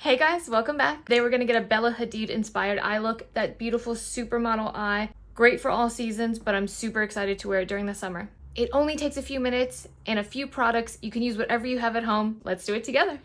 Hey guys, welcome back. Today we're gonna get a Bella Hadid inspired eye look, that beautiful supermodel eye. Great for all seasons, but I'm super excited to wear it during the summer. It only takes a few minutes and a few products. You can use whatever you have at home. Let's do it together.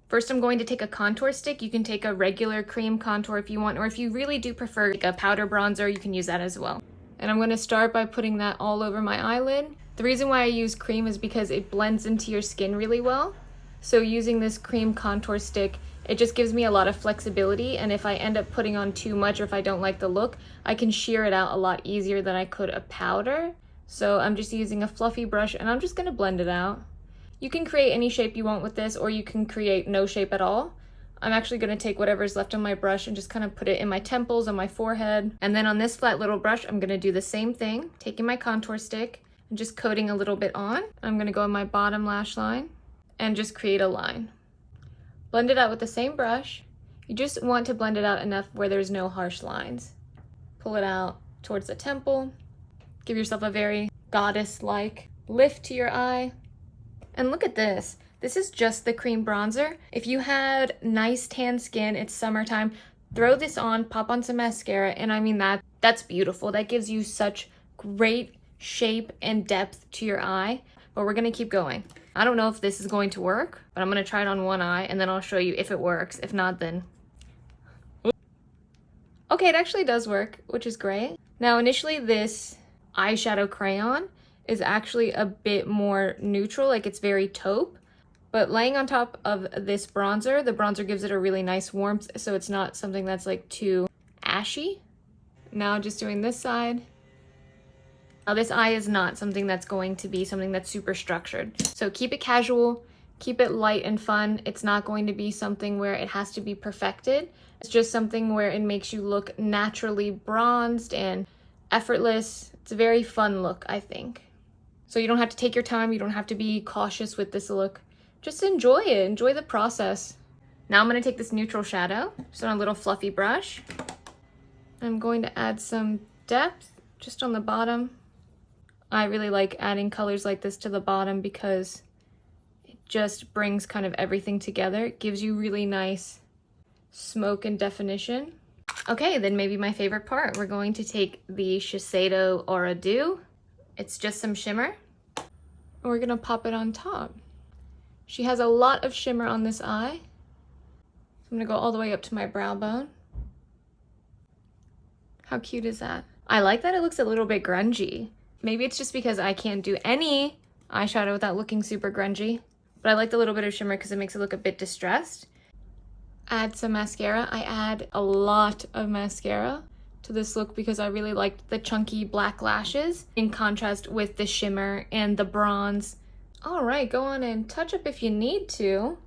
First, I'm going to take a contour stick. You can take a regular cream contour if you want, or if you really do prefer like a powder bronzer, you can use that as well. And I'm gonna start by putting that all over my eyelid. The reason why I use cream is because it blends into your skin really well. So using this cream contour stick, it just gives me a lot of flexibility, and if I end up putting on too much or if I don't like the look, I can shear it out a lot easier than I could a powder. So I'm just using a fluffy brush and I'm just gonna blend it out. You can create any shape you want with this, or you can create no shape at all. I'm actually gonna take whatever's left on my brush and just kind of put it in my temples, on my forehead. And then on this flat little brush, I'm gonna do the same thing, taking my contour stick and just coating a little bit on. I'm gonna go on my bottom lash line and just create a line. Blend it out with the same brush. You just want to blend it out enough where there's no harsh lines. Pull it out towards the temple. Give yourself a very goddess-like lift to your eye. And look at this. This is just the cream bronzer. If you had nice tan skin, it's summertime, throw this on, pop on some mascara, and I mean that's beautiful. That gives you such great shape and depth to your eye. But we're gonna keep going. I don't know if this is going to work, but I'm gonna try it on one eye and then I'll show you if it works. If not, then... Okay, it actually does work, which is great. Now, initially this eyeshadow crayon is actually a bit more neutral, like it's very taupe, but laying on top of this bronzer, the bronzer gives it a really nice warmth, so it's not something that's like too ashy. Now just doing this side. Now this eye is not something that's going to be something that's super structured. So keep it casual, keep it light and fun. It's not going to be something where it has to be perfected. It's just something where it makes you look naturally bronzed and effortless. It's a very fun look, I think. So you don't have to take your time, you don't have to be cautious with this look. Just enjoy it, enjoy the process. Now I'm gonna take this neutral shadow, just on a little fluffy brush. I'm going to add some depth just on the bottom. I really like adding colors like this to the bottom because it just brings kind of everything together. It gives you really nice smoke and definition. Okay, then maybe my favorite part. We're going to take the Shiseido Aura Dew. It's just some shimmer. And we're gonna pop it on top. She has a lot of shimmer on this eye. So I'm gonna go all the way up to my brow bone. How cute is that? I like that it looks a little bit grungy. Maybe it's just because I can't do any eyeshadow without looking super grungy, but I like the little bit of shimmer because it makes it look a bit distressed. Add some mascara. I add a lot of mascara to this look because I really liked the chunky black lashes in contrast with the shimmer and the bronze. All right, go on and touch up if you need to.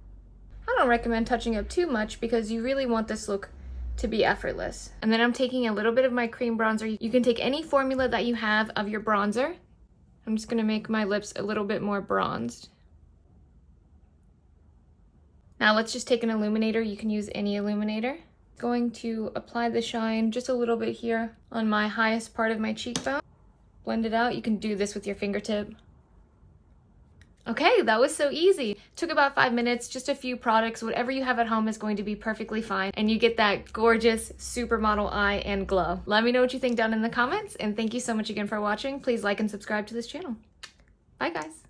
I don't recommend touching up too much because you really want this look to be effortless. And then I'm taking a little bit of my cream bronzer. You can take any formula that you have of your bronzer. I'm just gonna make my lips a little bit more bronzed. Now let's just take an illuminator. You can use any illuminator. Going to apply the shine just a little bit here on my highest part of my cheekbone. Blend it out. You can do this with your fingertip. Okay, that was so easy. Took about 5 minutes, just a few products. Whatever you have at home is going to be perfectly fine, and you get that gorgeous supermodel eye and glow. Let me know what you think down in the comments, and thank you so much again for watching. Please like and subscribe to this channel. Bye guys.